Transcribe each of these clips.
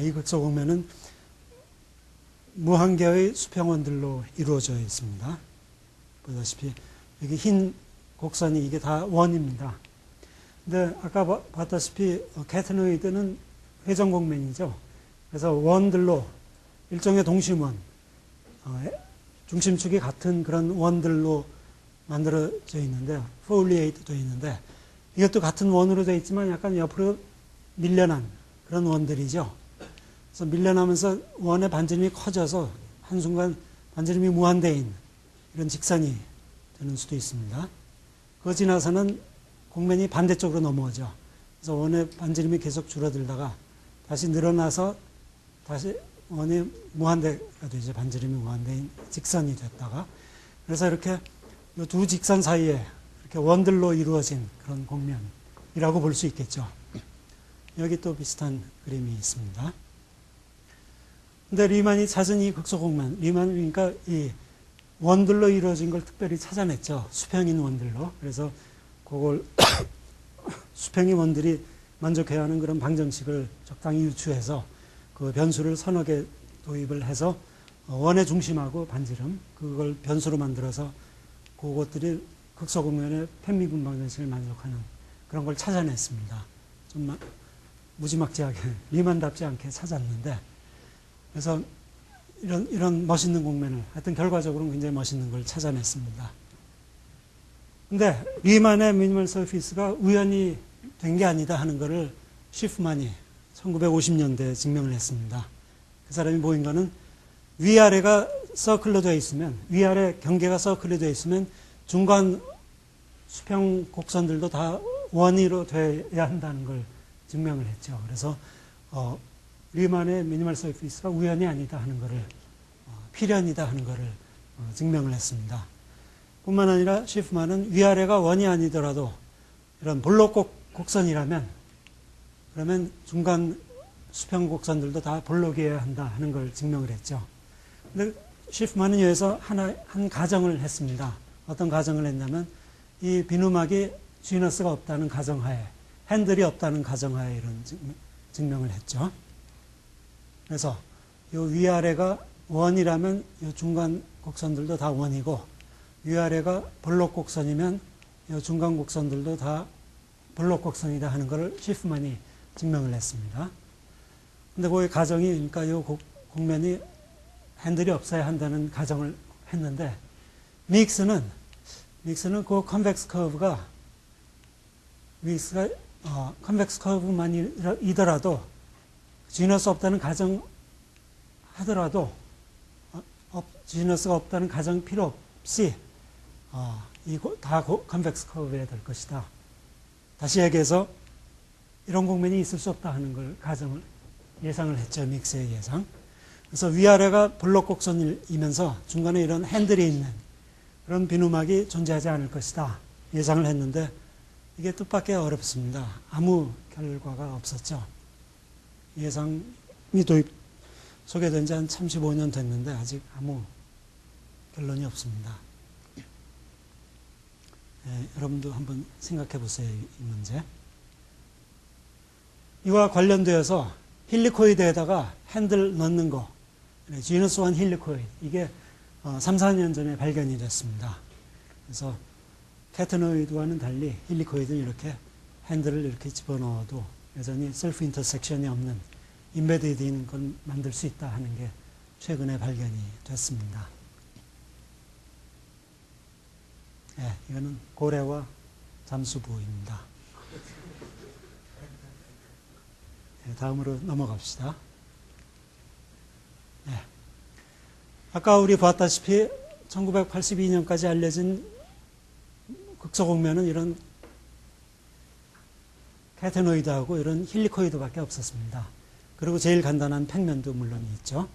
이 극소공면은 무한개의 수평원들로 이루어져 있습니다. 보다시피 여기 흰 곡선이 이게 다 원입니다. 근데 아까 봤다시피 캐테노이드는 회전공면이죠. 그래서 원들로 일종의 동심원, 중심축이 같은 그런 원들로 만들어져 있는데, 포울리에이트 되어 있는데, 이것도 같은 원으로 되어 있지만 약간 옆으로 밀려난 그런 원들이죠. 그래서 밀려나면서 원의 반지름이 커져서 한순간 반지름이 무한대인 이런 직선이 되는 수도 있습니다. 그거 지나서는 공면이 반대쪽으로 넘어오죠. 그래서 원의 반지름이 계속 줄어들다가 다시 늘어나서 다시 원이 무한대가 되죠. 반지름이 무한대인 직선이 됐다가. 그래서 이렇게 이 두 직선 사이에 이렇게 원들로 이루어진 그런 공면이라고 볼 수 있겠죠. 여기 또 비슷한 그림이 있습니다. 근데 리만이 찾은 이 극소공면, 리만은 그러니까 이 원들로 이루어진 걸 특별히 찾아냈죠. 수평인 원들로. 그래서 그걸 수평인 원들이 만족해야 하는 그런 방정식을 적당히 유추해서 그 변수를 서너 개 도입을 해서 원의 중심하고 반지름, 그걸 변수로 만들어서 그것들이 극소공면의 편미분 방정식을 만족하는 그런 걸 찾아냈습니다. 좀 무지막지하게 리만답지 않게 찾았는데, 그래서 이런 멋있는 공면을 하여튼 결과적으로는 굉장히 멋있는 걸 찾아냈습니다. 근데 리만의 미니멀 서피스가 우연히 된 게 아니다 하는 것을 쉬프만이 1950년대에 증명을 했습니다. 그 사람이 보인 거는 위아래가 서클로 되어 있으면, 위아래 경계가 서클로 되어 있으면 중간 수평 곡선들도 다 원위로 돼야 한다는 걸 증명을 했죠. 그래서 리만의 미니멀 서피스가 우연이 아니다 하는 것을, 필연이다 하는 것을 증명을 했습니다. 뿐만 아니라 쉬프만은 위아래가 원이 아니더라도 이런 볼록 곡선이라면, 그러면 중간 수평 곡선들도 다 볼록이어야 한다 하는 걸 증명을 했죠. 근데 쉬프만은 여기서 한 가정을 했습니다. 어떤 가정을 했냐면, 이 비누막이 지너스가 없다는 가정하에, 핸들이 없다는 가정하에 이런 증명을 했죠. 그래서 이 위아래가 원이라면 이 중간 곡선들도 다 원이고, 위아래가 볼록 곡선이면 이 중간 곡선들도 다 볼록 곡선이다 하는 것을 쉬프만이 증명을 했습니다. 근데 그 가정이, 그러니까 이 곡면이 핸들이 없어야 한다는 가정을 했는데, 믹스는 그 컨벡스 커브가, 믹스가 컨벡스 커브만이더라도 지너스 없다는 가정 하더라도 지너스가 없다는 가정 필요 없이 다 컨벡스 커브여야 될 것이다. 다시 얘기해서 이런 공면이 있을 수 없다 하는 걸 예상을 했죠. 믹스의 예상. 그래서 위아래가 볼록 곡선이면서 중간에 이런 핸들이 있는 그런 비누막이 존재하지 않을 것이다. 예상을 했는데 이게 뜻밖의 어렵습니다. 아무 결과가 없었죠. 예상이 소개된 지 한 35년 됐는데 아직 아무 결론이 없습니다. 여러분도 한번 생각해 보세요. 이 문제. 이와 관련되어서 힐리코이드에다가 핸들 넣는 거, 지너스 1 힐리코이드, 이게 3, 4년 전에 발견이 됐습니다. 그래서 캐테노이드와는 달리 힐리코이드는 이렇게 핸들을 이렇게 집어넣어도 여전히 셀프 인터섹션이 없는 인베디드인 걸 만들 수 있다 하는 게 최근에 발견이 됐습니다. 이거는 고래와 잠수부입니다. 다음으로 넘어갑시다. 아까 우리 봤다시피 1982년까지 알려진 극소공면은 이런 캐테노이드하고 이런 힐리코이드밖에 없었습니다. 그리고 제일 간단한 평면도 물론 있죠.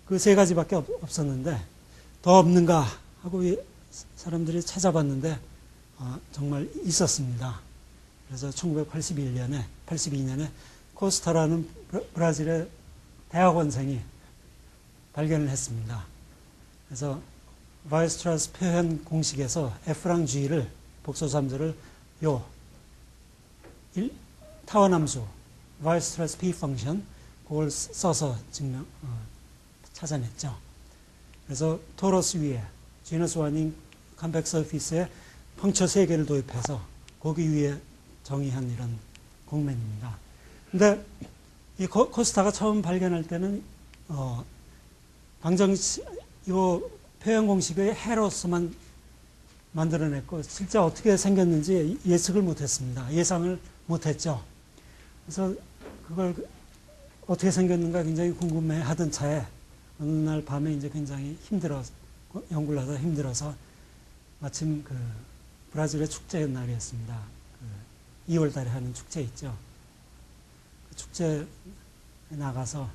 그 세 가지밖에 없었는데 더 없는가 하고 사람들이 찾아봤는데 정말 있었습니다. 그래서 1982년에 코스타라는 브라질의 대학원생이 발견을 했습니다. 그래서 바이스트라스 표현 공식에서 F랑 G를 복소삼절을 타원함수 바이스트라스 P 펑션 그걸 써서 찾아냈죠. 그래서 토러스 위에 지너스 와닝 컨벡 서피스에 펑처 3개를 도입해서 거기 위에 정의한 이런 곡면입니다. 근데 이 코스타가 처음 발견할 때는 이거 표현 공식의 해로서만 만들어냈고 실제 어떻게 생겼는지 예측을 못했습니다. 예상을 못했죠. 그래서 그걸 어떻게 생겼는가 굉장히 궁금해하던 차에 어느 날 밤에 이제 굉장히 연구를 하다 힘들어서 마침 그 브라질의 축제 날이었습니다. 2월 달에 하는 축제 있죠. 그 축제에 나가서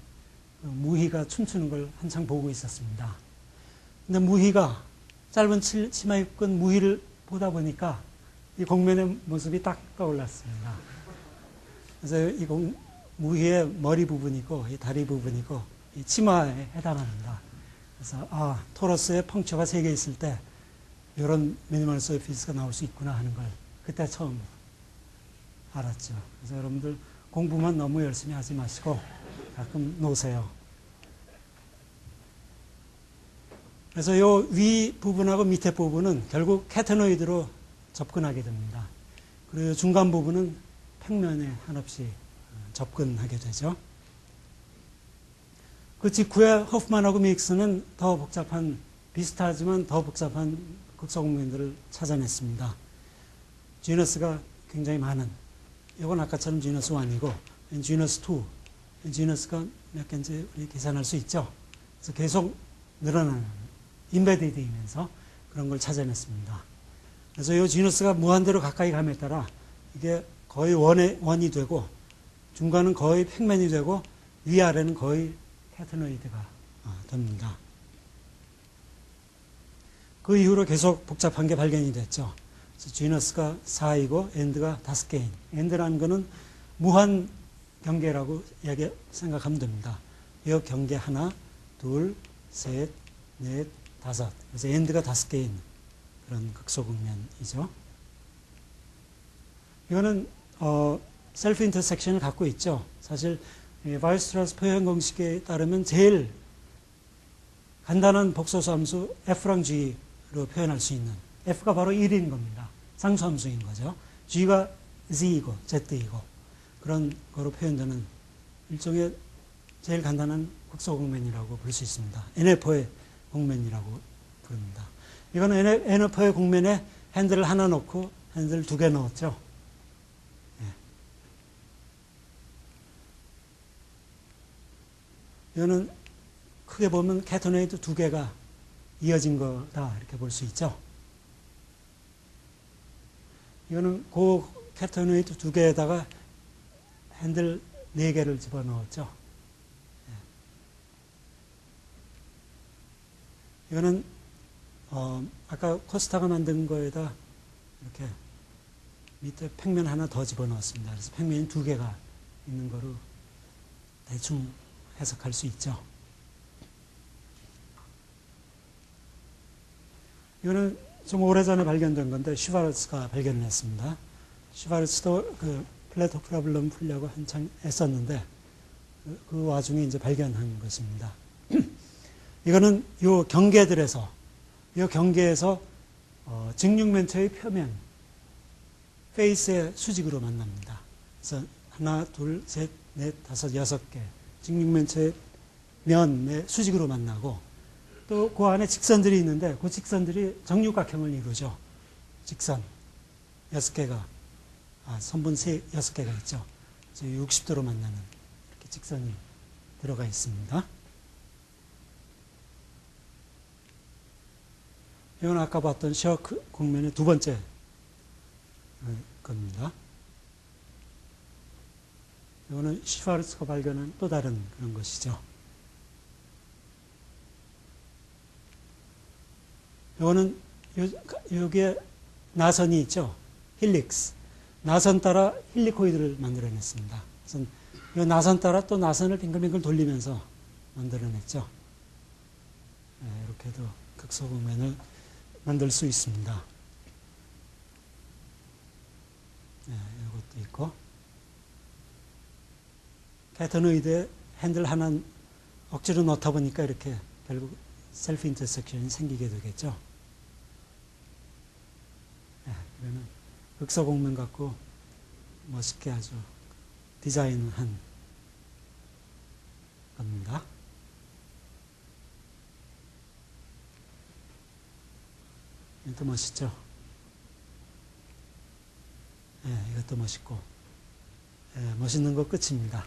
그 무희가 춤추는 걸 한창 보고 있었습니다. 근데 무희가 짧은 치마 입은 무희를 보다 보니까 이 곡면의 모습이 딱 떠올랐습니다. 그래서 이 무희의 머리 부분이고 이 다리 부분이고 이 치마에 해당합니다. 그래서 토러스에 펑처가 3개 있을 때 이런 미니멀 서피스가 나올 수 있구나 하는 걸 그때 처음 알았죠. 그래서 여러분들 공부만 너무 열심히 하지 마시고 가끔 노세요. 그래서 요 위 부분하고 밑에 부분은 결국 캐테노이드로 접근하게 됩니다. 그리고 중간 부분은 평면에 한없이 접근하게 되죠. 그 직후에 허프만하고 믹스는 더 복잡한, 비슷하지만 더 복잡한 극소공면들을 찾아냈습니다. 지너스가 굉장히 많은, 이건 아까처럼 지너스 1이고, 지너스 2, 지너스가 몇 개인지 우리 계산할 수 있죠. 그래서 계속 늘어나는, 인베디드이면서 그런 걸 찾아냈습니다. 그래서 이 지너스가 무한대로 가까이 감에 따라 이게 거의 원이 되고, 중간은 거의 평면이 되고, 위아래는 거의 캐테노이드가 됩니다. 그 이후로 계속 복잡한 게 발견이 됐죠. 그래서 지너스가 4이고 엔드가 5개인. 엔드라는 거는 무한 경계라고 생각하면 됩니다. 이 경계 하나, 둘, 셋, 넷, 5. 그래서 엔드가 5개인 그런 극소극면이죠. 이거는 셀프 인터섹션을 갖고 있죠. 사실 바이스트라스 표현 공식에 따르면 제일 간단한 복소수 함수 F랑 G로 표현할 수 있는 F가 바로 1인 겁니다. 상수함수인 거죠. G가 Z이고 Z이고 그런 거로 표현되는 일종의 제일 간단한 극소공면이라고 볼 수 있습니다. NF의 공면이라고 부릅니다. 이거는 NF의 공면에 핸들을 하나 넣고 핸들 2개 넣었죠. 이거는 크게 보면 캐테노이드 2개가 이어진 거다 이렇게 볼 수 있죠. 이거는 그 캐테노이드 2개에다가 핸들 4개를 집어넣었죠. 이거는 아까 코스타가 만든 거에다 이렇게 밑에 평면 하나 더 집어넣었습니다. 그래서 평면이 2개가 있는 거로 대충 해석할 수 있죠. 이거는 좀 오래전에 발견된 건데 슈바르츠가 발견을 했습니다. 슈바르츠도 그 플래토 프로블럼 풀려고 한창 애썼는데 그 와중에 이제 발견한 것입니다. 이거는 요 경계에서 직육면체의 표면 페이스의 수직으로 만납니다. 그래서 하나, 둘, 셋, 넷, 5, 6개 직육면체의 면의 수직으로 만나고 또 그 안에 직선들이 있는데 그 직선들이 정육각형을 이루죠. 직선 6개가 선분 6개가 있죠. 60도로 만나는 이렇게 직선이 들어가 있습니다. 이건 아까 봤던 셔크 공면의 2번째 겁니다. 이거는 슈바르츠가 발견한 또 다른 그런 것이죠. 이거는 여기에 나선이 있죠. 힐릭스. 나선 따라 힐리코이드를 만들어냈습니다. 그래서 이 나선 따라 또 나선을 빙글빙글 돌리면서 만들어냈죠. 이렇게도 극소공면을 만들 수 있습니다. 이것도 있고 캐테노이드의 핸들 하나 억지로 넣다 보니까 이렇게 결국 셀프 인터섹션이 생기게 되겠죠. 그러면 극소공면 갖고 멋있게 아주 디자인한 겁니다. 이것도 멋있죠. 이것도 멋있고, 멋있는 거 끝입니다.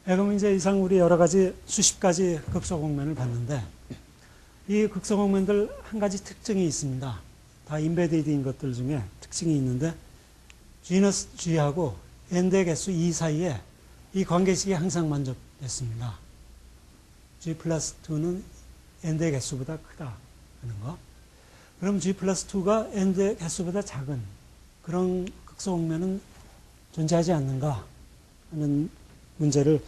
그럼 이제 이상 우리 여러 가지 수십 가지 극소공면을 봤는데, 이 극소공면들 한 가지 특징이 있습니다. 다 인베디드인 것들 중에 특징이 있는데, 지너스 G하고 n의 개수 2 사이에 이 관계식이 항상 만족됐습니다. G 플러스 2는 n의 개수보다 크다 하는 거. 그럼 G 플러스 2가 n의 개수보다 작은 그런 극소공면은 존재하지 않는가 하는 문제를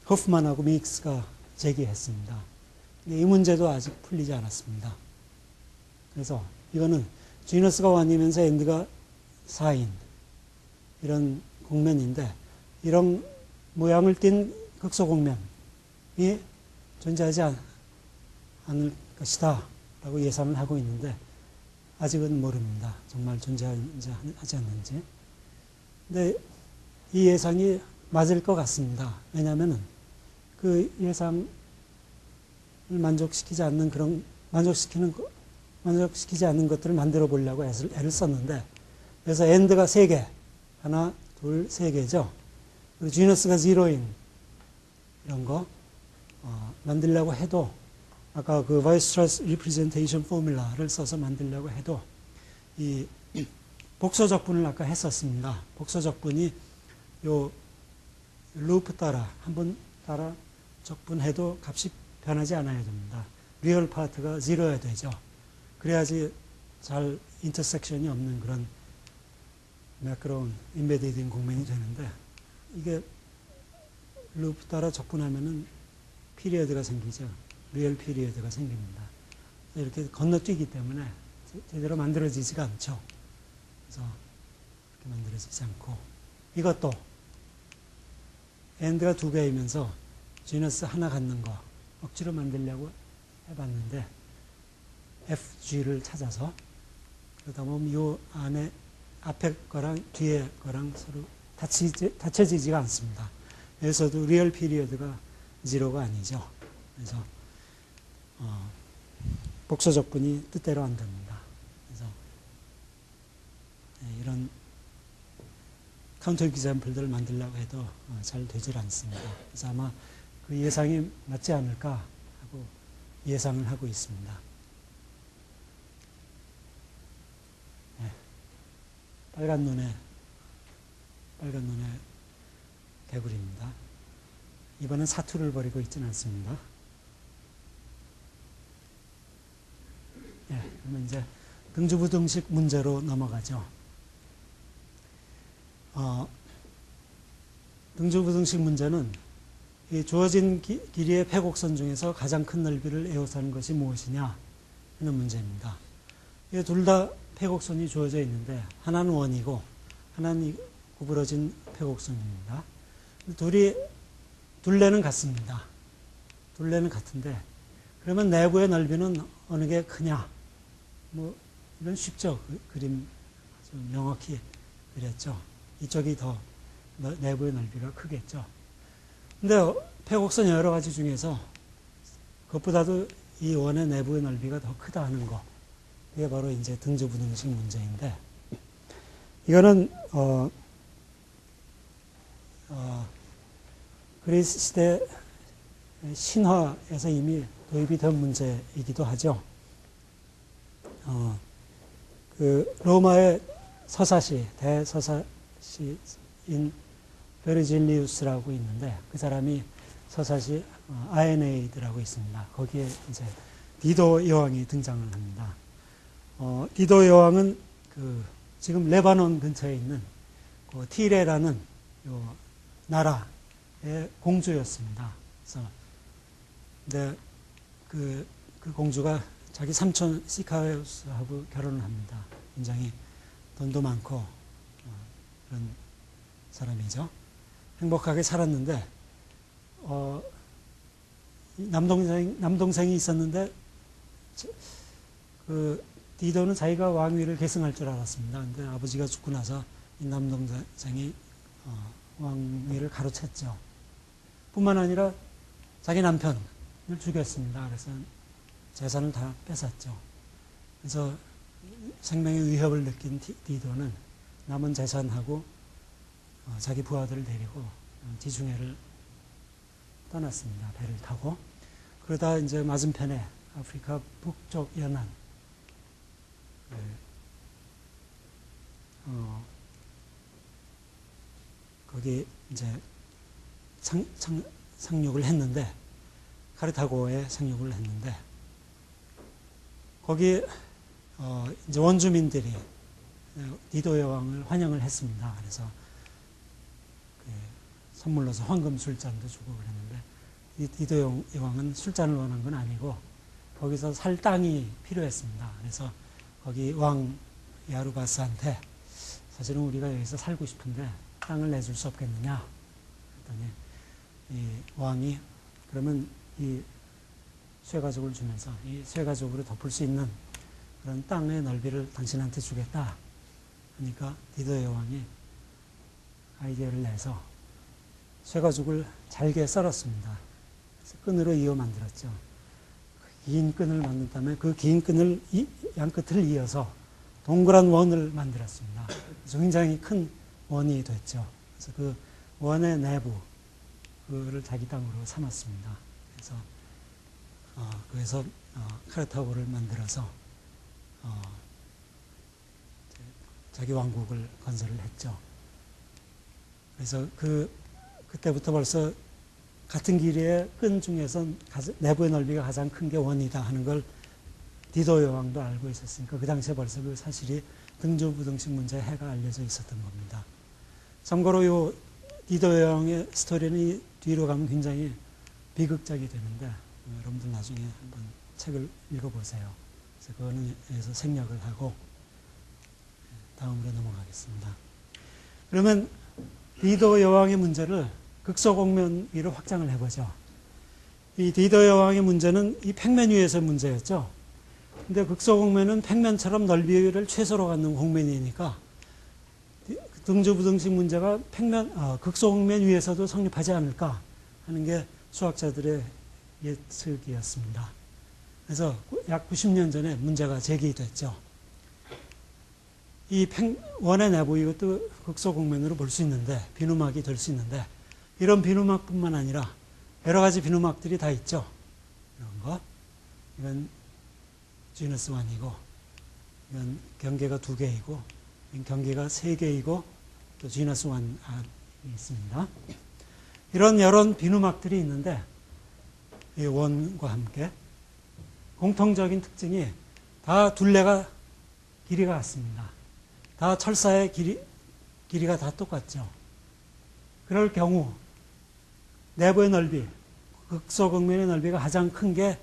허프만하고 미익스가 제기했습니다. 이 문제도 아직 풀리지 않았습니다. 그래서 이거는 지너스가 1이면서 n가 4인 이런 공면인데, 이런 모양을 띤 극소공면이 존재하지 않을 것이다 라고 예상을 하고 있는데, 아직은 모릅니다. 정말 존재하지 않는지. 근데 이 예상이 맞을 것 같습니다. 왜냐하면 그 예상을 만족시키지 않는 만족시키지 않는 것들을 만들어 보려고 애를 썼는데, 그래서 엔드가 3개, 하나, 둘, 3개죠. 그리고 지너스가 0인 이런 거 만들려고 해도, 아까 그 바이스트라스 리프레젠테이션 포뮬라를 써서 만들려고 해도 이 복소적분을 아까 했었습니다. 복소적분이 요 루프 따라 한번 따라 적분해도 값이 변하지 않아야 됩니다. 리얼 파트가 0여야 되죠. 그래야지 잘 인터섹션이 없는 그런 매끄러운 인베디드인 공면이 되는데, 이게 루프 따라 적분하면은 피리어드가 생기죠. 리얼 피리어드가 생깁니다. 이렇게 건너뛰기 때문에 제대로 만들어지지가 않죠. 그래서 이렇게 만들어지지 않고, 이것도 엔드가 2개이면서 지너스 하나 갖는 거 억지로 만들려고 해봤는데, FG를 찾아서, 그러다 보면 이 안에 앞에 거랑 뒤에 거랑 서로 다쳐지지가 않습니다. 여기서도 리얼 피리어드가 0가 아니죠. 그래서 복소적분이 뜻대로 안 됩니다. 그래서 이런 카운터 example들을 만들려고 해도 잘 되질 않습니다. 그래서 아마 그 예상이 맞지 않을까 하고 예상을 하고 있습니다. 빨간 눈의 개구리입니다. 이번엔 사투를 벌이고 있지는 않습니다. 그러면 이제 등주부등식 문제로 넘어가죠. 등주부등식 문제는 이 주어진 길이의 폐곡선 중에서 가장 큰 넓이를 에워싸는 것이 무엇이냐 하는 문제입니다. 이 둘 다 폐곡선이 주어져 있는데, 하나는 원이고 하나는 구부러진 폐곡선입니다. 둘레는 같습니다. 둘레는 같은데, 그러면 내부의 넓이는 어느 게 크냐? 이건 쉽죠. 그림 아주 명확히 그렸죠. 이쪽이 더 내부의 넓이가 크겠죠. 근데 폐곡선 여러 가지 중에서 그것보다도 이 원의 내부의 넓이가 더 크다 하는 거, 이게 바로 이제 등주부등식 문제인데, 이거는 그리스 시대 신화에서 이미 도입이 된 문제이기도 하죠. 그 로마의 서사시, 대서사시인 베르질리우스라고 있는데, 그 사람이 서사시 아에네이드라고 있습니다. 거기에 이제 디도 여왕이 등장을 합니다. 디도 여왕은 지금 레바논 근처에 있는 그 티레라는 요 나라의 공주였습니다. 그래서 근데 그 공주가 자기 삼촌 시카우스하고 결혼을 합니다. 굉장히 돈도 많고 그런 사람이죠. 행복하게 살았는데 남동생이 있었는데 그 디도는 자기가 왕위를 계승할 줄 알았습니다. 근데 아버지가 죽고 나서 이 남동생이 왕위를 가로챘죠. 뿐만 아니라 자기 남편을 죽였습니다. 그래서 재산을 다 뺏었죠. 그래서 생명의 위협을 느낀 디도는 남은 재산하고 자기 부하들을 데리고 지중해를 떠났습니다. 배를 타고. 그러다 이제 맞은편에 아프리카 북쪽 연안 거기 이제 상륙을 했는데, 카르타고에 상륙을 했는데, 거기 이제 원주민들이 디도 여왕을 환영을 했습니다. 그래서 선물로서 황금 술잔도 주고 그랬는데, 이 디도 여왕은 술잔을 원한 건 아니고 거기서 살 땅이 필요했습니다. 그래서 거기 왕 야루바스한테 사실은 우리가 여기서 살고 싶은데 땅을 내줄 수 없겠느냐 했더니 이 왕이 그러면 이 쇠가족을 주면서 이 쇠가족으로 덮을 수 있는 그런 땅의 넓이를 당신한테 주겠다 하니까 디도 여왕이 아이디어를 내서 쇠가죽을 잘게 썰었습니다. 그래서 끈으로 이어 만들었죠. 긴 끈을 만든 다음에 그 긴 끈을 양끝을 이어서 동그란 원을 만들었습니다. 그래서 굉장히 큰 원이 됐죠. 그래서 그 원의 내부 그를 자기 땅으로 삼았습니다. 그래서 카르타고를 만들어서 자기 왕국을 건설을 했죠. 그래서 그때부터 벌써 같은 길이의 끈 중에서 내부의 넓이가 가장 큰 게 원이다 하는 걸 디도 여왕도 알고 있었으니까 그 당시에 벌써 그 사실이 등주부등식 문제의 해가 알려져 있었던 겁니다. 참고로 요 디도 여왕의 스토리는 뒤로 가면 굉장히 비극적이 되는데 여러분들 나중에 한번 책을 읽어보세요. 그래서 그거는 여기서 생략을 하고 다음으로 넘어가겠습니다. 그러면 디도 여왕의 문제를 극소공면 위로 확장을 해보죠. 이 디도 여왕의 문제는 이 평면 위에서 문제였죠. 근데 극소공면은 평면처럼 넓이를 최소로 갖는 공면이니까 등주부등식 문제가 극소공면 위에서도 성립하지 않을까 하는 게 수학자들의 예측이었습니다. 그래서 약 90년 전에 문제가 제기됐죠. 이 원의 내부 이것도 극소공면으로 볼 수 있는데 비누막이 될 수 있는데 이런 비누막뿐만 아니라 여러 가지 비누막들이 다 있죠. 이런 거. 이건 지너스 1이고 이건 경계가 2개이고 이건 경계가 3개이고 또 지너스 1 있습니다. 이런 여러 비누막들이 있는데 이 원과 함께 공통적인 특징이 다 둘레가 길이가 같습니다. 다 철사의 길이가 다 똑같죠. 그럴 경우 내부의 넓이, 극소극면의 넓이가 가장 큰 게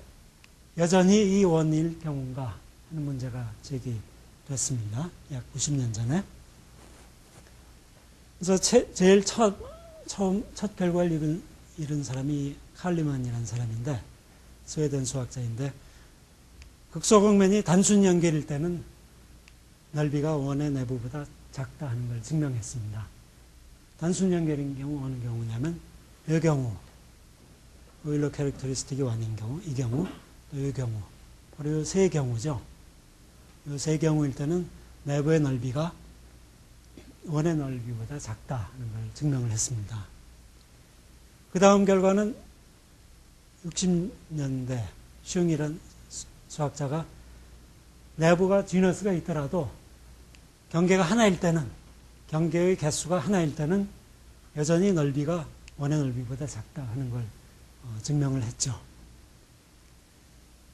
여전히 이 원일 경우인가 하는 문제가 제기됐습니다. 약 90년 전에. 그래서 제일 첫 결과를 이룬 사람이 칼리만이라는 사람인데 스웨덴 수학자인데 극소극면이 단순 연결일 때는 넓이가 원의 내부보다 작다 하는 걸 증명했습니다. 단순 연결인 경우 어느 경우냐면 이 경우 오일러 캐릭터리스틱이 1인 경우, 이 경우, 또 이 경우, 바로 이 세 경우죠. 이 세 경우일 때는 내부의 넓이가 원의 넓이보다 작다 하는 걸 증명을 했습니다. 그 다음 결과는 60년대 슝이라는 수학자가 내부가 지너스가 있더라도 경계가 하나일 때는, 경계의 개수가 하나일 때는 여전히 넓이가 원의 넓이보다 작다 하는 걸 증명을 했죠.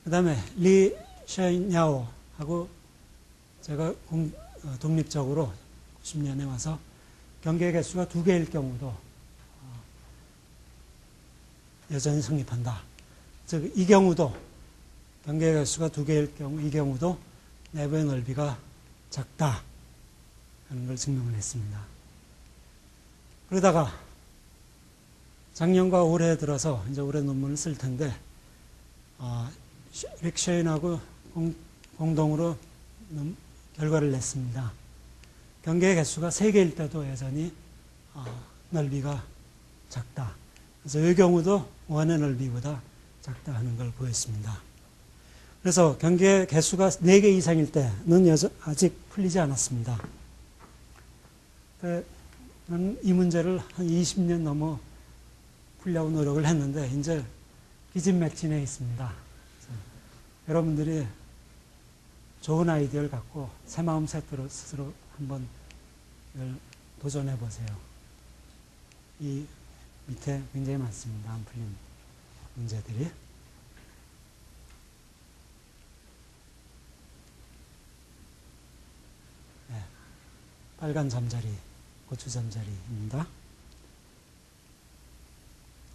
그 다음에 리 샤이냐오하고 제가 독립적으로 90년에 와서 경계 개수가 2개일 경우도 여전히 성립한다. 즉 이 경우도 경계 개수가 2개일 경우 이 경우도 내부의 넓이가 작다 하는 걸 증명을 했습니다. 그러다가 작년과 올해 들어서 이제 올해 논문을 쓸 텐데, 릭 쉐인하고 공동으로 결과를 냈습니다. 경계의 개수가 3개일 때도 여전히 넓이가 작다. 그래서 이 경우도 원의 넓이보다 작다 하는 걸 보였습니다. 그래서 경계의 개수가 4개 이상일 때는 아직 풀리지 않았습니다. 저는 이 문제를 한 20년 넘어 풀려고 노력을 했는데 이제 기진맥진해 있습니다. 여러분들이 좋은 아이디어를 갖고 새 마음 새 뜻으로 스스로 한번 도전해 보세요. 이 밑에 굉장히 많습니다. 안 풀린 문제들이. 네, 빨간 잠자리, 고추 잠자리입니다.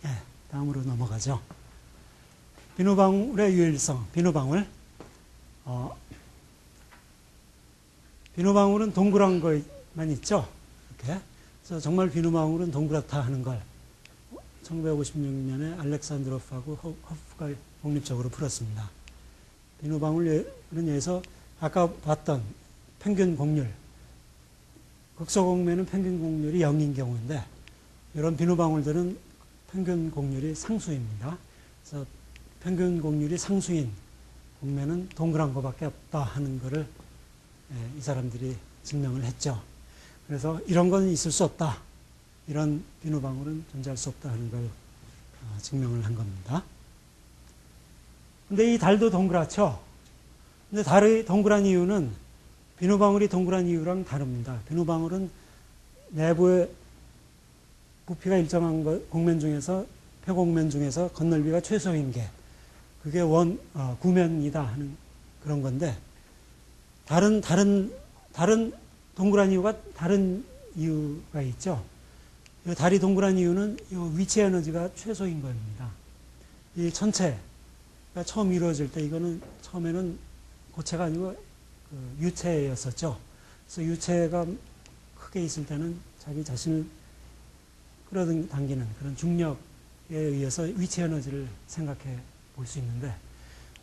네, 다음으로 넘어가죠. 비누방울의 유일성, 비누방울. 비누방울은 동그란 것만 있죠. 이렇게. 그래서 정말 비누방울은 동그랗다 하는 걸 1956년에 알렉산드로프하고 허프가 독립적으로 풀었습니다. 비누방울은 여기서 아까 봤던 평균 곡률, 극소공매는 평균 곡률이 0인 경우인데 이런 비누방울들은 평균 곡률이 상수입니다. 그래서 평균 곡률이 상수인 공매는 동그란 것밖에 없다 하는 것을 이 사람들이 증명을 했죠. 그래서 이런 건 있을 수 없다. 이런 비누방울은 존재할 수 없다 하는 걸 증명을 한 겁니다. 근데 이 달도 동그랗죠? 근데 달이 동그란 이유는 비누방울이 동그란 이유랑 다릅니다. 비누방울은 내부의 부피가 일정한 곡면 중에서, 폐곡면 중에서 겉넓이가 최소인 게 그게 구면이다 하는 그런 건데 다른 동그란 이유가 다른 이유가 있죠. 이 달이 동그란 이유는 이 위치 에너지가 최소인 겁니다. 이 천체가 처음 이루어질 때 이거는 처음에는 고체가 아니고 유체였었죠. 그래서 유체가 크게 있을 때는 자기 자신을 끌어당기는 그런 중력에 의해서 위치 에너지를 생각해 볼 수 있는데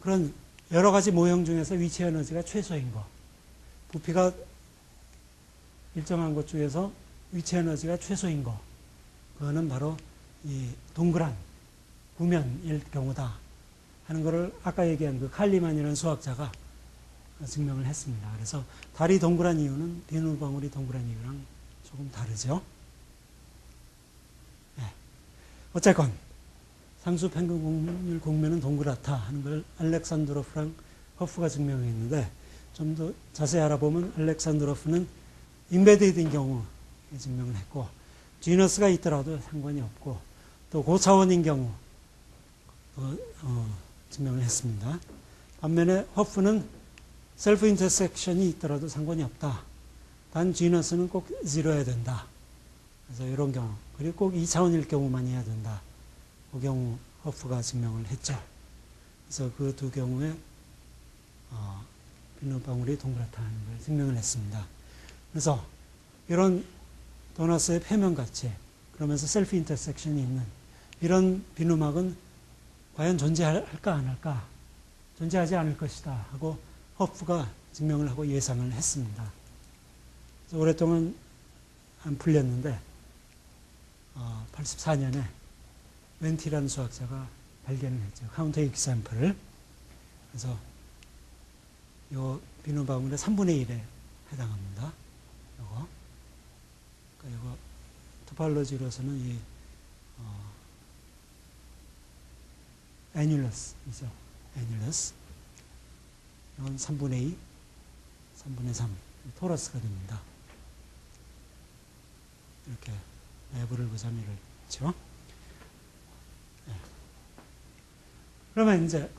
그런 여러 가지 모형 중에서 위치 에너지가 최소인 거, 부피가 일정한 것 중에서 위치 에너지가 최소인 거, 그거는 바로 이 동그란 구면일 경우다 하는 것을 아까 얘기한 그 칼리만이라는 수학자가 증명을 했습니다. 그래서 달이 동그란 이유는 비누방울이 동그란 이유랑 조금 다르죠. 네. 어쨌건 상수 평균 곡률 곡면은 동그랗다 하는 걸 알렉산드로프랑 허프가 증명했는데 좀 더 자세히 알아보면 알렉산드로프는 임베디드인 경우에 증명을 했고 지너스가 있더라도 상관이 없고 또 고차원인 경우 증명을 했습니다. 반면에 허프는 셀프 인터섹션이 있더라도 상관이 없다. 단 지너스는 꼭 제로해야 된다. 그래서 이런 경우 그리고 꼭 2차원일 경우만 해야 된다. 그 경우 허프가 증명을 했죠. 그래서 그 두 경우에 비누방울이 동그랗다는 걸 증명을 했습니다. 그래서 이런 도너스의 표면같이 그러면서 셀프 인터섹션이 있는 이런 비누막은 과연 존재할까 안 할까? 존재하지 않을 것이다 하고 허프가 증명을 하고 예상을 했습니다. 그래서 오랫동안 안 풀렸는데 84년에 웬티라는 수학자가 발견을 했죠. 카운터 익샘플을. 그래서 요 비누방울의 3분의 1에 해당합니다. 요거. 그러니까 요거 토팔로지로서는 이 애뉰러스이죠. 애뉰러스. 이건 3분의 2, 3분의 3 토러스가 됩니다. 이렇게 내부를 보자면 이렇죠. 네. 그러면 이제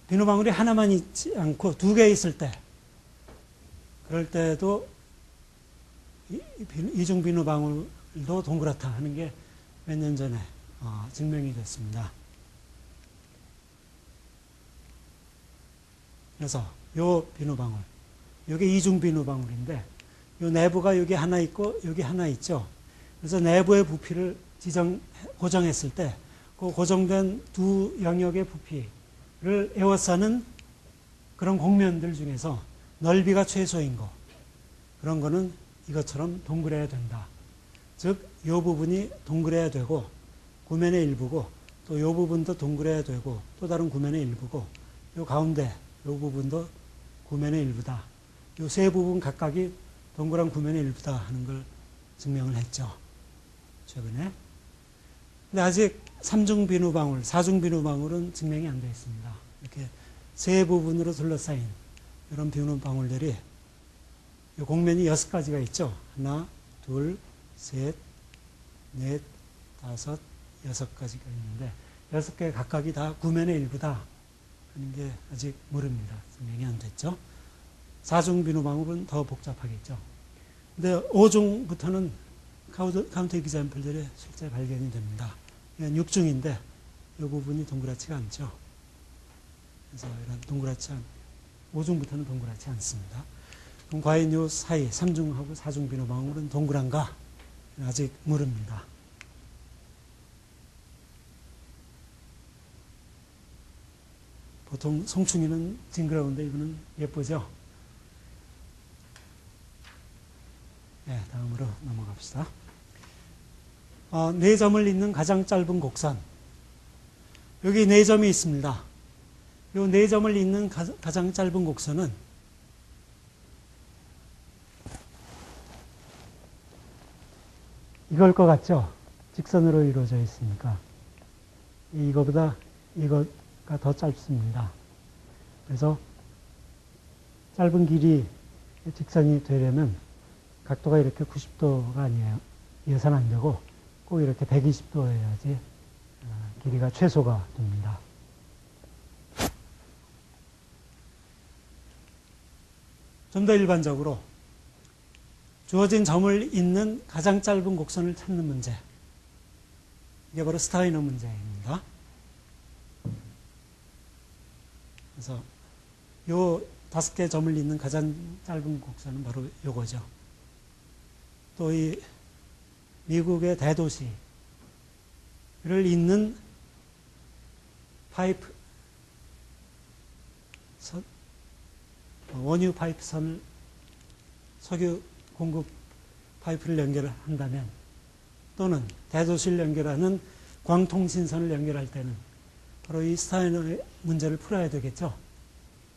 비누방울이 하나만 있지 않고 2개 있을 때 그럴 때도 이중 비누방울도 동그랗다 하는 게 몇 년 전에 증명이 됐습니다. 그래서 요 비누방울, 요게 이중 비누방울인데 요 내부가 여기 하나 있고 여기 하나 있죠. 그래서 내부의 부피를 고정했을 때 그 고정된 두 영역의 부피를 에워싸는 그런 곡면들 중에서 넓이가 최소인 거, 그런 거는 이것처럼 동그래야 된다. 즉, 이 부분이 동그래야 되고 구면의 일부고, 또 이 부분도 동그래야 되고 또 다른 구면의 일부고, 이 가운데 이 부분도 구면의 일부다. 이 세 부분 각각이 동그란 구면의 일부다 하는 걸 증명을 했죠, 최근에. 근데 아직 3중 비누방울, 4중 비누방울은 증명이 안 되어 있습니다. 이렇게 세 부분으로 둘러싸인 이런 비누방울들이, 이 곡면이 6가지가 있죠. 하나, 둘, 셋, 넷, 다섯, 6가지가 있는데 6개 각각이 다 구면의 일부다 하는 게 아직 모릅니다. 증명이 안 됐죠. 4중 비누방울은 더 복잡하겠죠. 근데 5중부터는 카운터 example들이 실제 발견이 됩니다. 6중인데 이 부분이 동그랗지가 않죠. 그래서 이런 5중부터는 동그랗지 않습니다. 그럼 과연 이 사이 3중하고 4중 비누방울은 동그란가? 아직 모릅니다. 보통 송충이는 징그러운데 이거는 예쁘죠? 네, 다음으로 넘어갑시다. 4점을 잇는 가장 짧은 곡선. 여기 4점이 있습니다. 이 4점을 잇는 가장 짧은 곡선은 이걸 것 같죠? 직선으로 이루어져 있으니까. 이거보다 이거가 더 짧습니다. 그래서 짧은 길이 직선이 되려면 각도가 이렇게 90도가 아니에요. 이어서는 안 되고 꼭 이렇게 120도여야지 길이가 최소가 됩니다. 좀 더 일반적으로 주어진 점을 잇는 가장 짧은 곡선을 찾는 문제. 이게 바로 스타이너 문제입니다. 그래서 요 5개 점을 잇는 가장 짧은 곡선은 바로 요거죠. 또 이 미국의 대도시를 잇는 파이프 선, 원유 파이프 선을 석유 공급 파이프를 연결한다면, 또는 대도시를 연결하는 광통신선을 연결할 때는 바로 이 스타이너의 문제를 풀어야 되겠죠.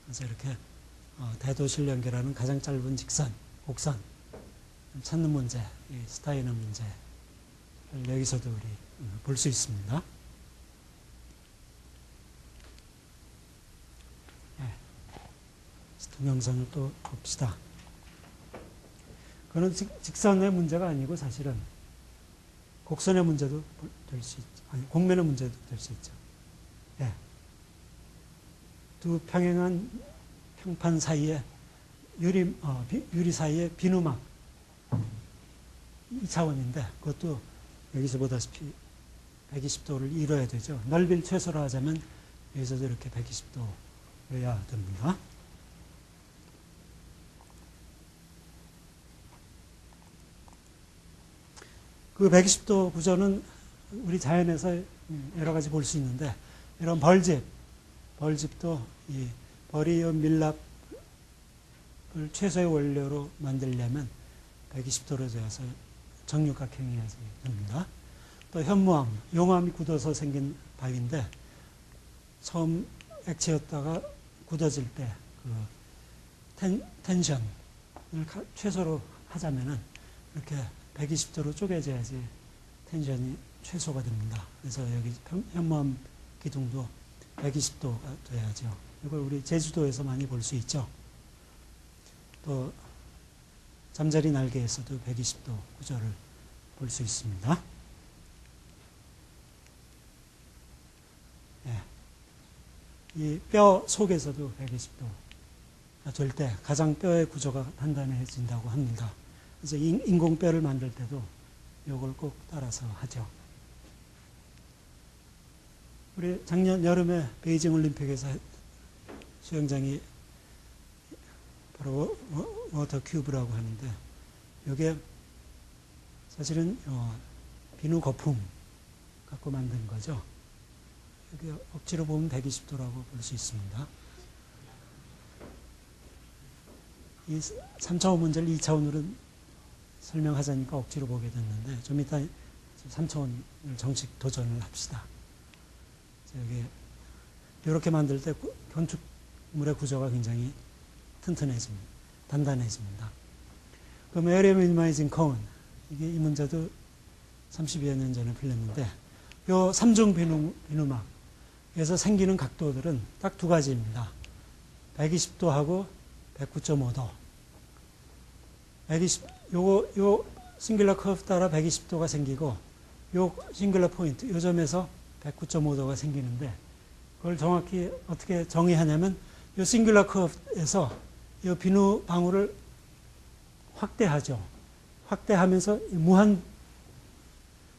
그래서 이렇게 대도시를 연결하는 가장 짧은 직선, 곡선 찾는 문제, 이 스타이너 문제를 여기서도 우리 볼 수 있습니다. 네. 동영상을 또 봅시다. 그건 직선의 문제가 아니고 사실은 곡선의 문제도 될 수 있죠. 아니, 곡면의 문제도 될 수 있죠. 네. 두 평행한 평판 사이에 유리 사이에 비누막 2차원인데 그것도 여기서 보다시피 120도를 이뤄야 되죠. 넓이를 최소로 하자면 여기서도 이렇게 120도여야 됩니다. 그 120도 구조는 우리 자연에서 여러 가지 볼 수 있는데, 이런 벌집도 이 버리움 밀랍을 최소의 원료로 만들려면 120도로 되어서 정육각형이어야지 됩니다. 또 현무암, 용암이 굳어서 생긴 바위인데 처음 액체였다가 굳어질 때 그 텐션을 최소로 하자면은 이렇게 120도로 쪼개져야지 텐션이 최소가 됩니다. 그래서 여기 현무암 기둥도 120도가 돼야죠. 이걸 우리 제주도에서 많이 볼 수 있죠. 또 잠자리 날개에서도 120도 구조를 볼 수 있습니다. 네. 이 뼈 속에서도 120도가 될 때 가장 뼈의 구조가 단단해진다고 합니다. 그래서 인공뼈를 만들 때도 이걸 꼭 따라서 하죠. 우리 작년 여름에 베이징 올림픽에서 수영장이 바로 워터 큐브라고 하는데, 이게 사실은 비누 거품 갖고 만든 거죠. 여기 억지로 보면 120도라고 볼 수 있습니다. 이 3차원 문제를 2차원으로 설명하자니까 억지로 보게 됐는데 좀 이따 3차원을 정식 도전을 합시다. 여기 이렇게 만들 때 건축물의 구조가 굉장히 튼튼해집니다. 단단해집니다. 그럼 Area Minimizing Cone, 이게 이 문제도 30여 년 전에 풀렸는데 요 3중 비누막에서 생기는 각도들은 딱 두 가지입니다. 120도하고 109.5도. 요 싱글러 커브 따라 120도가 생기고 요 싱글러 포인트, 요 점에서 109.5도가 생기는데 그걸 정확히 어떻게 정의하냐면 요 싱글러 커브에서 요 비누 방울을 확대하죠. 확대하면서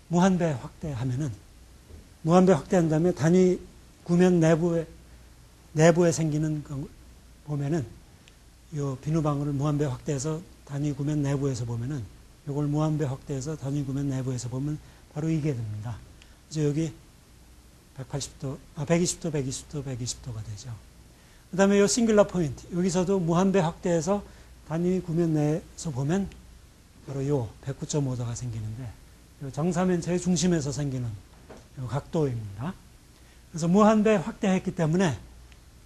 무한배 확대하면은 무한배 확대한 다음에 단위 구면 내부에 생기는 거 보면은 요 비누 방울을 무한배 확대해서 단위 구면 내부에서 보면은 요걸 무한배 확대해서 단위 구면 내부에서 보면 바로 이게 됩니다. 이제 여기 120도, 120도가 되죠. 그 다음에 요 싱글러 포인트, 여기서도 무한배 확대해서 단위 구면 내에서 보면 바로 요 109.5도가 생기는데 요 정사면체의 중심에서 생기는 요 각도입니다. 그래서 무한배 확대했기 때문에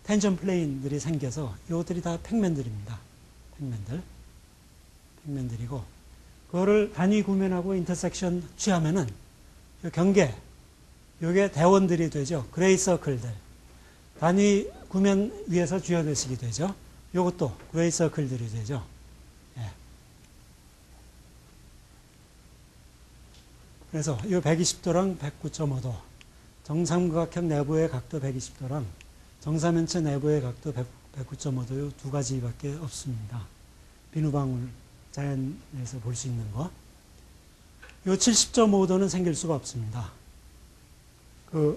텐션 플레인들이 생겨서 이것들이 다 평면들입니다. 평면들이고 그거를 단위 구면하고 인터섹션 취하면은 요 경계, 요게 대원들이 되죠. 그레이 서클들. 단위 구면 위에서 쥐어대식이 되죠. 요것도 그레이 서클들이 되죠. 예. 그래서 요 120도랑 109.5도, 정삼각형 내부의 각도 120도랑 정사면체 내부의 각도 109.5도 요 두 가지밖에 없습니다. 비누방울 자연에서 볼 수 있는 거. 요 70.5도는 생길 수가 없습니다.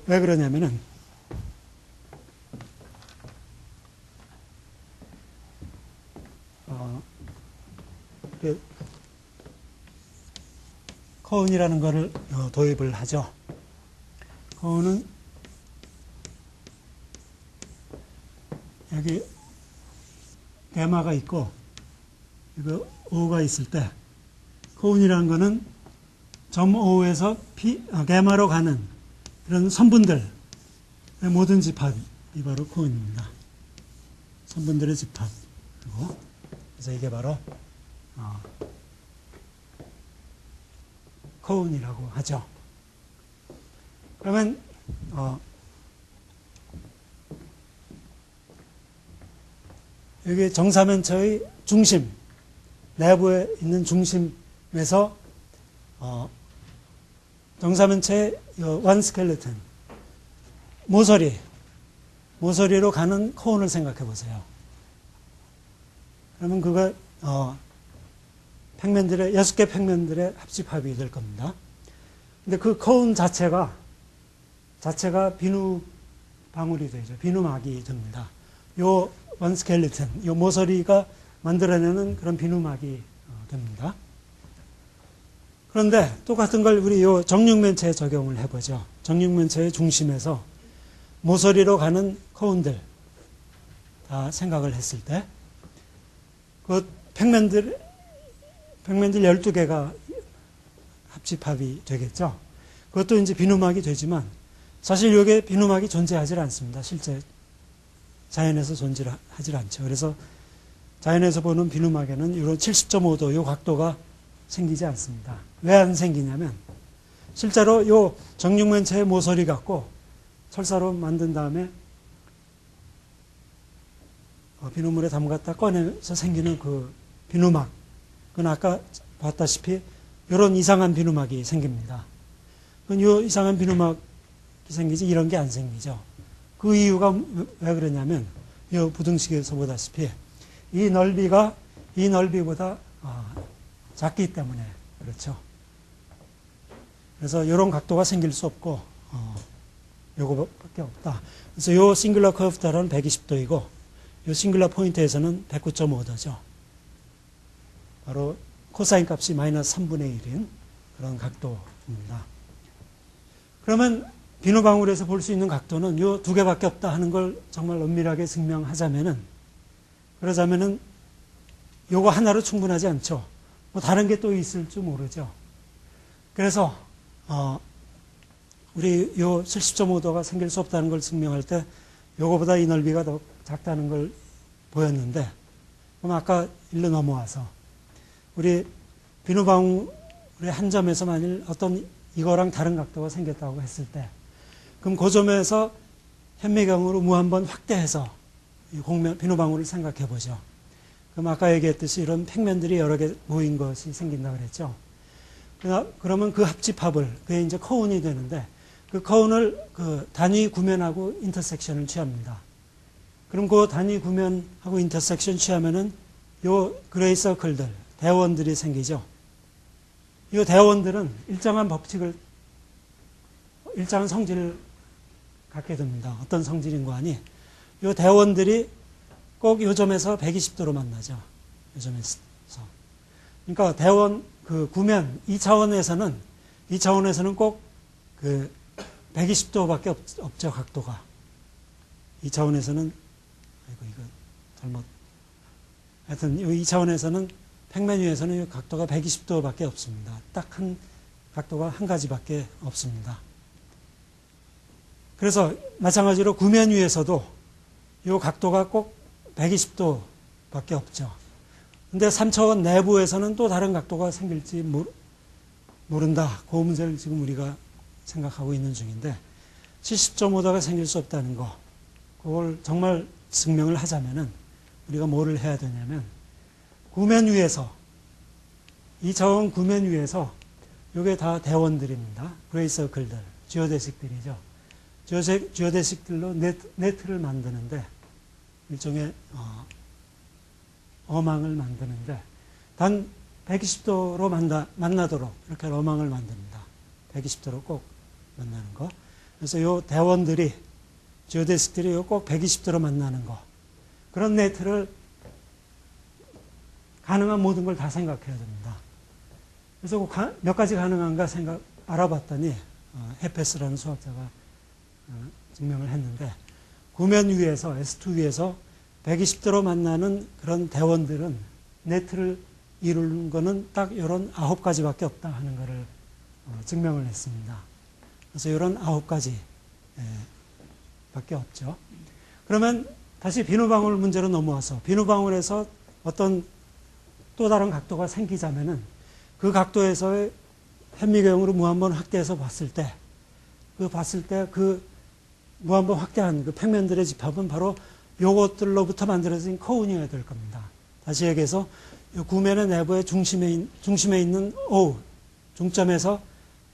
왜 그러냐면은 커운이라는 거를 도입을 하죠. 커운은 여기 가마가 있고 이거 O가 있을 때 커운이라는 거는 점 O에서 가마로 가는 그런 선분들의 모든 집합이 바로 커운입니다. 선분들의 집합이고 그래서 이게 바로 커운이라고 하죠. 그러면 여기 정사면체의 중심, 내부에 있는 중심에서 정사면체의 원 스켈레톤, 모서리로 가는 코온을 생각해 보세요. 그러면 그거 평면들의 6개 평면들의 합집합이 될 겁니다. 근데 그 코온 자체가 비누 방울이 되죠. 비누막이 됩니다. 요 원 스켈레톤, 요 모서리가 만들어내는 그런 비누막이 됩니다. 그런데 똑같은 걸 우리 요 정육면체에 적용을 해보죠. 정육면체의 중심에서 모서리로 가는 코온들 다 생각을 했을 때 그 평면들 12개가 합집합이 되겠죠. 그것도 이제 비누막이 되지만 사실 이게 비누막이 존재하지 않습니다. 실제 자연에서 존재하지 않죠. 그래서 자연에서 보는 비누막에는 이런 70.5도 이 각도가 생기지 않습니다. 왜 안 생기냐면 실제로 이 정육면체의 모서리 갖고 철사로 만든 다음에 비누물에 담갔다 꺼내서 생기는 그 비누막, 그건 아까 봤다시피 이런 이상한 비누막이 생깁니다. 이 이상한 비누막이 생기지 이런 게 안 생기죠. 그 이유가 왜 그러냐면 이 부등식에서 보다시피 이 넓이가 이 넓이보다 작기 때문에 그렇죠. 그래서 이런 각도가 생길 수 없고 요거밖에 없다. 그래서 요 싱글러 커브 따라는 120도이고 요 싱글러 포인트에서는 109.5도죠. 바로 코사인 값이 마이너스 3분의 1인 그런 각도 겁니다. 그러면 비누방울에서 볼 수 있는 각도는 요 두 개밖에 없다 하는 걸 정말 엄밀하게 그러자면은 요거 하나로 충분하지 않죠. 뭐 다른 게 또 있을지 모르죠. 그래서 우리 요 70.5도가 생길 수 없다는 걸 증명할 때 요거보다 이 넓이가 더 작다는 걸 보였는데, 그럼 아까 일로 넘어와서 우리 비누방울의 한 점에서 만일 어떤 이거랑 다른 각도가 생겼다고 했을 때, 그럼 그 점에서 현미경으로 무한번 확대해서 이 비누방울을 생각해 보죠. 그럼 아까 얘기했듯이 이런 평면들이 여러 개 모인 것이 생긴다 그랬죠. 그러면 그 합집합을, 그게 이제 커운이 되는데, 그 커운을 그 단위 구면하고 인터섹션을 취합니다. 그럼 그 단위 구면하고 인터섹션 취하면은 요 그레이 서클들, 대원들이 생기죠. 이 대원들은 일정한 성질을 갖게 됩니다. 어떤 성질인 거 아니? 이 대원들이 꼭 요 점에서 120도로 만나죠. 요 점에서. 그러니까 대원 그 구면 2차원에서는 꼭 그 120도밖에 없죠, 각도가. 2차원에서는 이거 잘못. 하여튼 이 2차원에서는 평면 위에서는 이 각도가 120도밖에 없습니다. 딱 한 각도가 한 가지밖에 없습니다. 그래서 마찬가지로 구면 위에서도 이 각도가 꼭 120도밖에 없죠. 근데 3차원 내부에서는 또 다른 각도가 생길지 모른다. 그 문제를 지금 우리가 생각하고 있는 중인데, 70.5도가 생길 수 없다는 거, 그걸 정말 증명을 하자면은 우리가 뭐를 해야 되냐면, 구면 위에서, 2차원 구면 위에서 이게 다 대원들입니다. 그레이 서클들, 지오데식들이죠. 지오데식들로 네트를 만드는데, 일종의 어망을 만드는데, 단 120도로 만나도록 이렇게 어망을 만듭니다. 120도로 꼭 만나는 거. 그래서 요 대원들이, 지오데식들이 꼭 120도로 만나는 거. 그런 네트를 가능한 모든 걸 다 생각해야 됩니다. 그래서 몇 가지 가능한가 알아봤더니, 헤페스라는 수학자가 증명을 했는데, 구면 위에서, S2 위에서 120도로 만나는 그런 대원들은 네트를 이루는 거는 딱 이런 9가지밖에 없다 하는 것을 증명을 했습니다. 그래서 이런 9가지 밖에 없죠. 그러면 다시 비누방울 문제로 넘어와서, 비누방울에서 어떤 또 다른 각도가 생기자면은 그 각도에서의 현미경으로 무한번 확대해서 봤을 때 그 무한번 확대한 그 평면들의 집합은 바로 요것들로부터 만들어진 커운이어야 될 겁니다. 다시 얘기해서 구면의 내부의 중심에 있는 O, 중점에서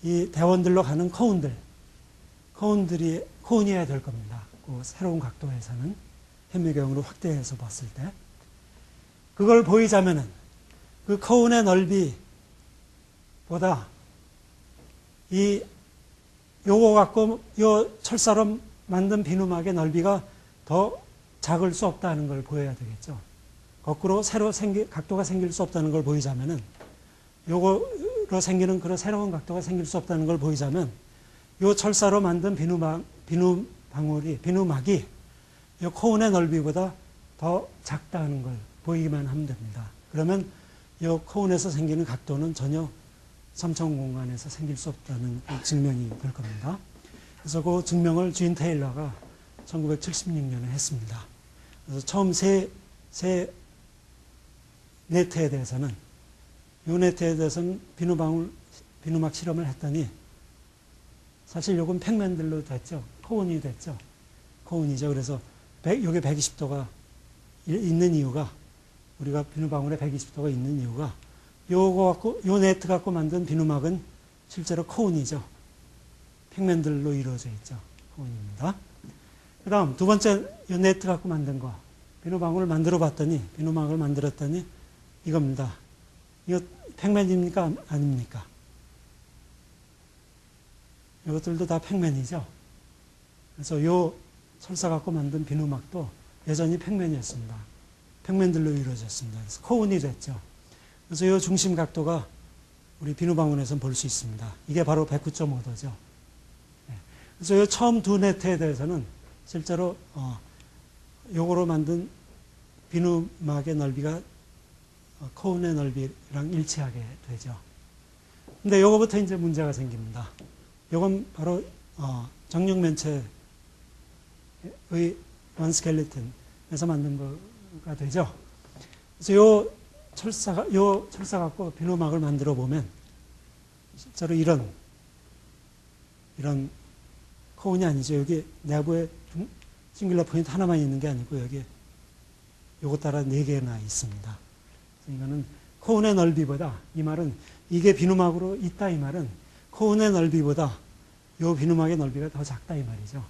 이 대원들로 가는 커운이어야 될 겁니다. 그 새로운 각도에서는 현미경으로 확대해서 봤을 때. 그걸 보이자면은 그 커운의 넓이보다 요거 갖고 요 철사로 만든 비누막의 넓이가 더 작을 수 없다는 걸 보여야 되겠죠. 거꾸로 각도가 생길 수 없다는 걸 보이자면은, 요거로 생기는 그런 새로운 각도가 생길 수 없다는 걸 보이자면, 요 철사로 만든 비누막이 요 코운의 넓이보다 더 작다는 걸 보이기만 하면 됩니다. 그러면 요 코운에서 생기는 각도는 전혀 3차원 공간에서 생길 수 없다는 증명이 될 겁니다. 그래서 그 증명을 주인 테일러가 1976년에 했습니다. 그래서 처음 세 네트에 대해서는, 요 네트에 대해서는 비누막 실험을 했더니, 사실 요건 평면들로 됐죠. 코운이 됐죠. 코운이죠. 그래서 요게 120도가 있는 이유가, 우리가 비누방울에 120도가 있는 이유가, 요 네트 갖고 만든 비누막은 실제로 코운이죠. 평면들로 이루어져 있죠. 코운입니다. 그 다음 두 번째, 요 네트 갖고 만든 거, 비누방울을 비누막을 만들었더니 이겁니다. 이거 평면입니까? 아닙니까? 이것들도 다 평면이죠. 그래서 요 철사 갖고 만든 비누막도 여전히 평면이었습니다. 평면들로 이루어졌습니다. 그래서 코운이 됐죠. 그래서 요 중심 각도가 우리 비누방울에서는 볼 수 있습니다. 이게 바로 109.5도죠. 그래서 이 처음 두 네트에 대해서는 실제로 요거로 만든 비누막의 넓이가 코운의 넓이랑 일치하게 되죠. 근데 요거부터 이제 문제가 생깁니다. 요건 바로 정육면체의 원스켈리튼에서 만든 거가 되죠. 그래서 요 철사 갖고 비누막을 만들어 보면 실제로 이런 코운이 아니죠. 여기 내부에 싱글러 포인트 하나만 있는 게 아니고 여기 요거 따라 4개나 있습니다. 이거는 코운의 넓이보다, 이 말은 이게 비누막으로 있다 이 말은 코운의 넓이보다 요 비누막의 넓이가 더 작다 이 말이죠.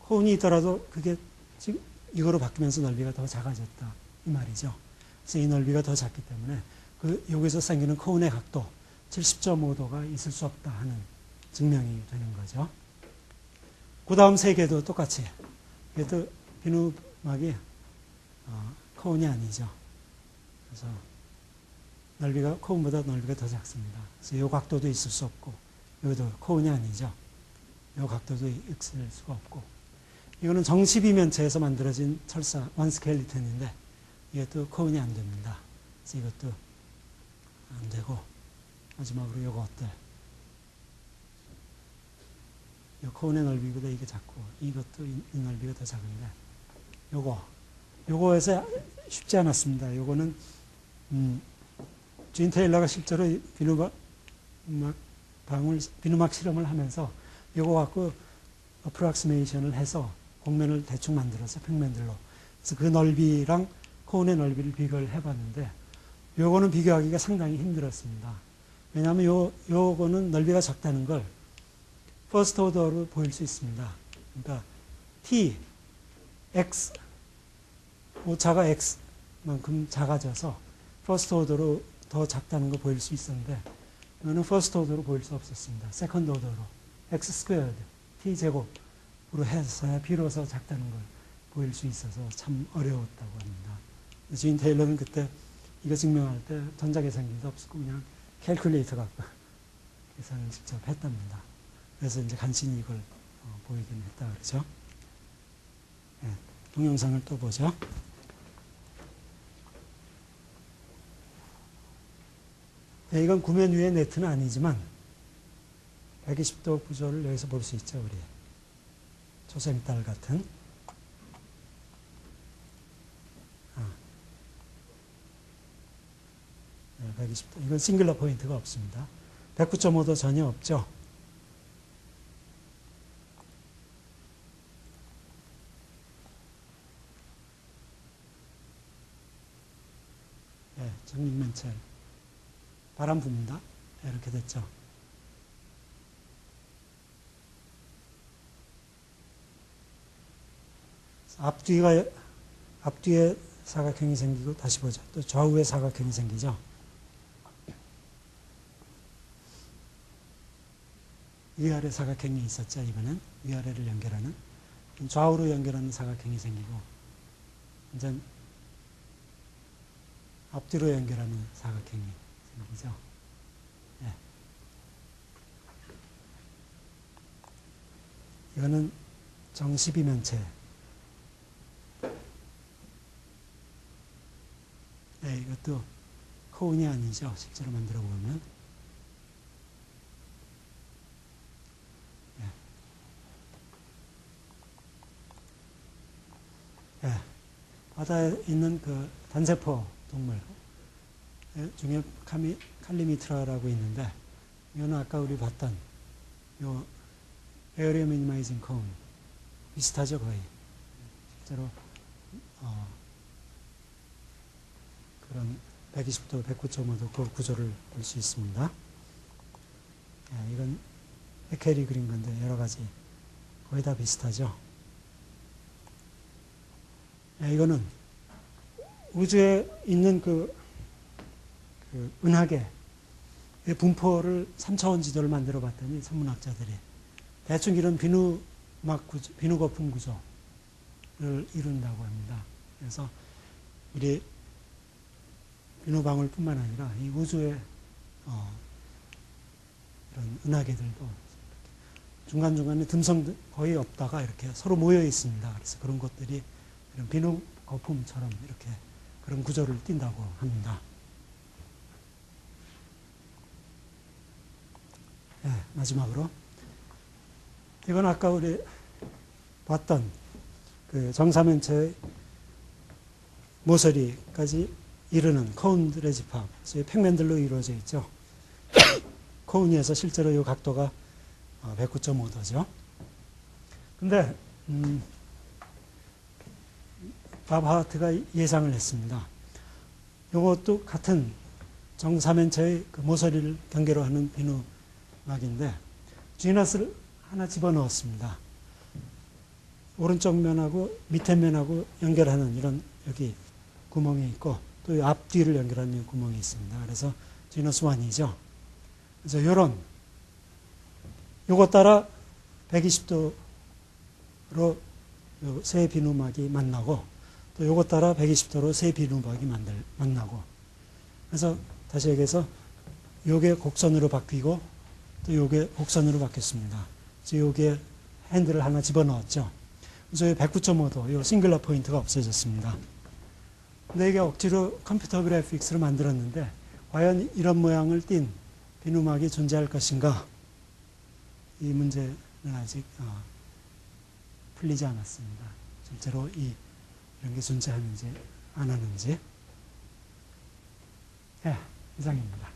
코운이 있더라도 그게 지금 이거로 바뀌면서 넓이가 더 작아졌다 이 말이죠. 그래서 이 넓이가 더 작기 때문에 여기서 생기는 코운의 각도 70.5도가 있을 수 없다 하는 증명이 되는 거죠. 그 다음 3개도 똑같이 이것도 비누막이 코운이 아니죠. 그래서 넓이가 코운보다 넓이가 더 작습니다. 그래서 이 각도도 있을 수 없고 여기도 코운이 아니죠. 이 각도도 있을 수가 없고 이거는 정십이면체에서 만들어진 철사 원스켈리튼인데 이것도 코운이 안 됩니다. 그래서 이것도 안 되고 마지막으로 이것들 이 코운의 넓이보다 이게 작고 이것도 이 넓이가 더 작은데 요거에서 쉽지 않았습니다. 요거는 주인 테일러가 실제로 비누막 실험을 하면서 요거 갖고 어프락시메이션을 해서 곡면을 대충 만들어서 평면들로 그래서 그 넓이랑 코운의 넓이를 비교를 해봤는데 요거는 비교하기가 상당히 힘들었습니다. 왜냐하면 요거는 넓이가 작다는 걸 퍼스트 오더로 보일 수 있습니다. 그러니까 t, x, 오차가 x만큼 작아져서 퍼스트 오더로 더 작다는 거 보일 수 있었는데 이거는 퍼스트 오더로 보일 수 없었습니다. 세컨드 오더로 x 스퀘어드 t 제곱으로 해서 비로소 작다는 걸 보일 수 있어서 참 어려웠다고 합니다. 주인 테일러는 그때 이거 증명할 때 전자계산기도 없었고 그냥 캘큘레이터 갖고 계산을 직접 했답니다. 그래서 이제 간신히 이걸 보이긴 했다 그러죠. 네, 동영상을 또 보죠. 네, 이건 구면 위의 네트는 아니지만 120도 구조를 여기서 볼 수 있죠. 우리 초생딸 같은 120도. 이건 싱글러 포인트가 없습니다. 109.5도 전혀 없죠. 네, 정육면체 바람 붑니다. 이렇게 됐죠. 앞뒤에 사각형이 생기고 다시 보죠. 또 좌우에 사각형이 생기죠. 위아래 사각형이 있었죠. 이번엔 위아래를 연결하는 좌우로 연결하는 사각형이 생기고 이제 앞뒤로 연결하는 사각형이 생기죠. 네. 이거는 정십이면체. 네, 이것도 코운이 아니죠. 실제로 만들어 보면. 네. 네. 바다에 있는 그 단세포 동물 중에 칼리미트라라고 있는데 이거는 아까 우리 봤던 요 에어리어 미니마이징 콘 비슷하죠 거의. 실제로 그런 120도, 109.5도 그 구조를 볼 수 있습니다. 이건 헤켈이 그린 건데 여러 가지 거의 다 비슷하죠. 이거는 우주에 있는 그 은하계 분포를 3차원 지도를 만들어 봤더니 천문학자들이 대충 이런 비누막 구조, 비누 거품 구조를 이룬다고 합니다. 그래서 우리 비누방울뿐만 아니라 이 우주의 그런 은하계들도 중간중간에 듬성 거의 없다가 이렇게 서로 모여 있습니다. 그래서 그런 것들이 이런 비누 거품처럼 이렇게 그런 구조를 띈다고 합니다. 네, 마지막으로 이건 아까 우리 봤던 그 정사면체의 모서리까지 이르는 코운 레지파, 소위 평면들로 이루어져 있죠. 코운에서 실제로 이 각도가 109.5도죠. 근데 밥 하와트가 예상을 했습니다. 이것도 같은 정사면체의 그 모서리를 경계로 하는 비누막인데 지너스를 하나 집어넣었습니다. 오른쪽 면하고 밑에 면하고 연결하는 이런 여기 구멍이 있고 또 앞뒤를 연결하는 구멍이 있습니다. 그래서 지너스 1이죠. 그래서 이런 요거 따라 120도로 새 비누막이 만나고 또 요거 따라 120도로 새 비누막이 만나고 그래서 다시 얘기해서 요게 곡선으로 바뀌고 또 요게 곡선으로 바뀌었습니다. 그래서 요게 핸들을 하나 집어넣었죠. 그래서 109.5도 요 싱글러 포인트가 없어졌습니다. 근데 이게 억지로 컴퓨터 그래픽스로 만들었는데 과연 이런 모양을 띤 비누막이 존재할 것인가? 이 문제는 아직 풀리지 않았습니다. 실제로 이런 게 존재하는지 안 하는지. 예, 이상입니다.